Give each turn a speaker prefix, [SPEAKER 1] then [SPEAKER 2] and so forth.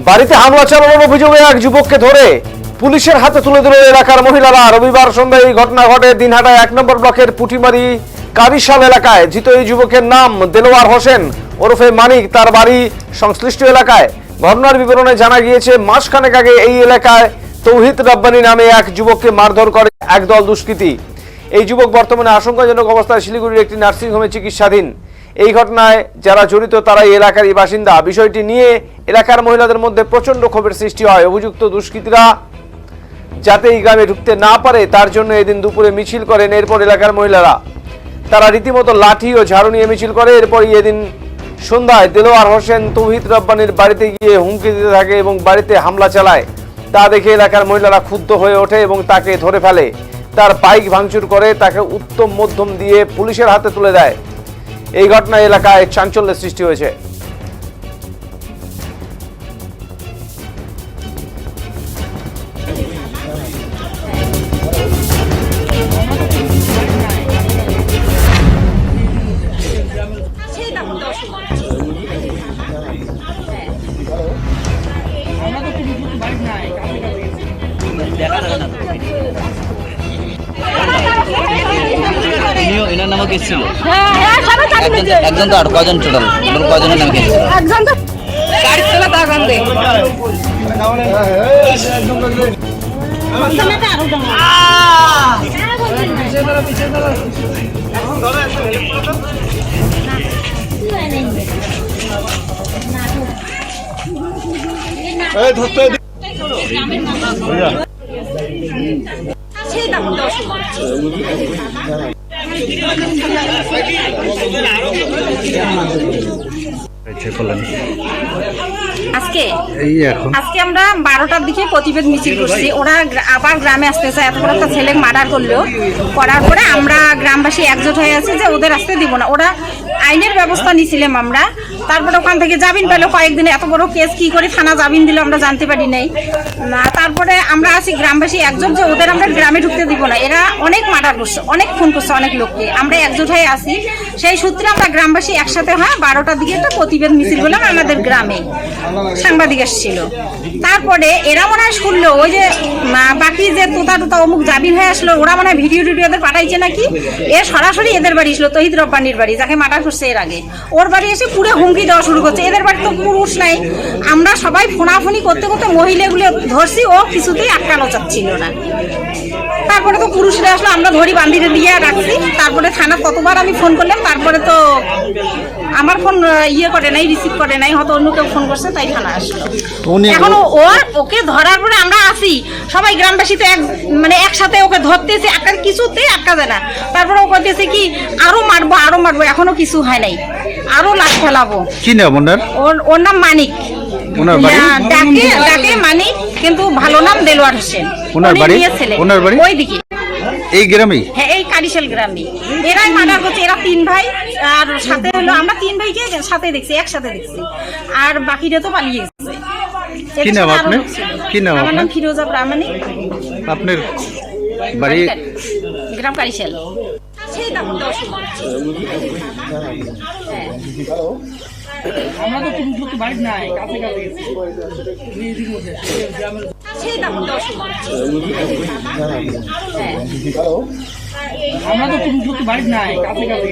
[SPEAKER 1] বাড়িতে হামলা চালানোর অভিযোগে এক যুবককে ধরে পুলিশের হাতে তুলে দিল এলাকার মহিলারা। রবিবার সন্ধ্যায় এই ঘটনা ঘটে দিনহাটা 1 নম্বর ব্লকের পুটিমারি কারিশাল এলাকায়। ধৃত এই যুবকের নাম দেলোয়ার হোসেন ওরফে মানিক। তার বাড়ি সংশ্লিষ্ট এলাকায়। ঘটনার বিবরণে জানা গিয়েছে, মাসখানেক আগে এই এলাকায় তৌহিদ রব্বানী নামে এক যুবককে মারধর করে একদল দুষ্কৃতী। এই যুবক বর্তমানে আশঙ্কাজনক অবস্থায় শিলিগুড়ির একটি নার্সিংহোমে চিকিৎসাধীন। এই ঘটনায় যারা জড়িত তারা এই এলাকারই বাসিন্দা। বিষয়টি নিয়ে এলাকার মহিলাদের মধ্যে প্রচন্ড ক্ষোভের সৃষ্টি হয়। অভিযুক্ত দুষ্কৃতীরা যাতে এই গ্রামে ঢুকতে না পারে তার জন্য এদিন দুপুরে মিছিল করেন। এরপর এলাকার মহিলারা তারা রীতিমতো লাঠি ও ঝাড়ু নিয়ে মিছিল করে। এরপরই এদিন সন্ধ্যায় দেলোয়ার হোসেন তৌহিদ রব্বানীর বাড়িতে গিয়ে হুমকি দিতে থাকে এবং বাড়িতে হামলা চালায়। তা দেখে এলাকার মহিলারা ক্ষুব্ধ হয়ে ওঠে এবং তাকে ধরে ফেলে। তার বাইক ভাঙচুর করে তাকে উত্তম মধ্যম দিয়ে পুলিশের হাতে তুলে দেয়। এই ঘটনায় এলাকায় চাঞ্চল্যের সৃষ্টি হয়েছে।
[SPEAKER 2] এনার নামে কেস ছিল একজন, তো আর কজন টোটাল কজনের নামে কেস ছিল? একজন তো গাড়ি চালা তা গান্তে
[SPEAKER 3] আজকে আমরা 12টার দিকে প্রতিবাদ মিছিল করছি। ওরা আবার গ্রামে আসতে চায়, এত বড় একটা ছেলে মার্ডার করার পরে আমরা গ্রামবাসী একজোট হয়ে আছি যে ওদের আসতে দিব না। ওরা আইনের ব্যবস্থা নিয়েছিলাম আমরা। তারপরে ওখান থেকে জামিন পেলো কয়েকদিনে। এত বড় কেস কি করে থানা জামিন দিল আমরা জানতে পারি নাই। তারপরে আমরা আছি গ্রামবাসী একজোট যে ওদের আমরা গ্রামে ঢুকতে দিব না। এরা অনেক মার্ডার করছে, অনেক খুন করছে অনেক লোককে। আমরা একজোট হয়ে আছি। সেই সূত্রে আমরা গ্রামবাসী একসাথে হয় 12টার দিকে একটা প্রতিবাদ মিছিল করলাম আমাদের গ্রামে। সাংবাদিক এসেছিল। তারপরে এরা মনে হয় শুনলো ওই যে বাকি যে তোতা অমুক জামিন হয়ে আসলো, ওরা মনে হয় ভিডিও এদের পাঠাইছে নাকি। এ সরাসরি এদের বাড়ি ছিল, তহিদ রব্বানীর বাড়ি, যাকে মার্ডার করছে এর আগে। ওর বাড়ি এসে পুরো হুমকি দেওয়া শুরু করছে। এদের বাড়ি তো পুরুষ নাই। আমরা সবাই ফোনাফুনি করতে করতে মহিলাগুলো ধরছি, ও কিছুতেই আটকানো চাচ্ছিল না। তারপরে তো পুরুষরা আসলো, আমরা ধরি বান্ধিতে দিয়ে রাখছি। তারপরে থানা কতবার আমি ফোন করলাম, তারপরে তো আমার ফোন করে নাই, রিসিভ করে নাই, হয়তো অন্য কেউ ফোন করছে, তাই থানা আসলো। এখন ওকে ধরার পরে আমরা আসি সবাই গ্রামবাসী তো একসাথে ওকে ধরতেছে, কিছুতেই আটকা যায় না। তারপরে ও করতেছে কি আরো মারবো। এখনো কিছু হয় নাই, আরো লাশ ফেলাবো।
[SPEAKER 4] কি নাম ওনার?
[SPEAKER 3] ওর নাম মানিক। ডাকে মানিক, কিন্তু ভালো নাম দেলোয়ার হোসেন।
[SPEAKER 4] ওনার বাড়ি
[SPEAKER 3] ওইদিকে
[SPEAKER 4] এই গ্রামে।
[SPEAKER 3] হ্যাঁ, এই কারিশাল গ্রামে। এরাই মার্ডার করছে। এরা 3 ভাই, আর সাথে হলো আমরা 3 ভাইকে সাথে দেখছি, একসাথে দেখছি। আর বাকিরা তো পালিয়ে গেছে।
[SPEAKER 4] কি নাম আপনার?
[SPEAKER 3] আমার নাম ফিরোজা প্রামাণিক।
[SPEAKER 4] আপনার বাড়ি
[SPEAKER 3] গ্রাম কারিশাল।
[SPEAKER 2] আমরা তো পুরুষ লোক বাড়ি নাই, কাছে কাছে আমরা তো পুরুষ লোক বাড়ি নাই, কাছে কাছে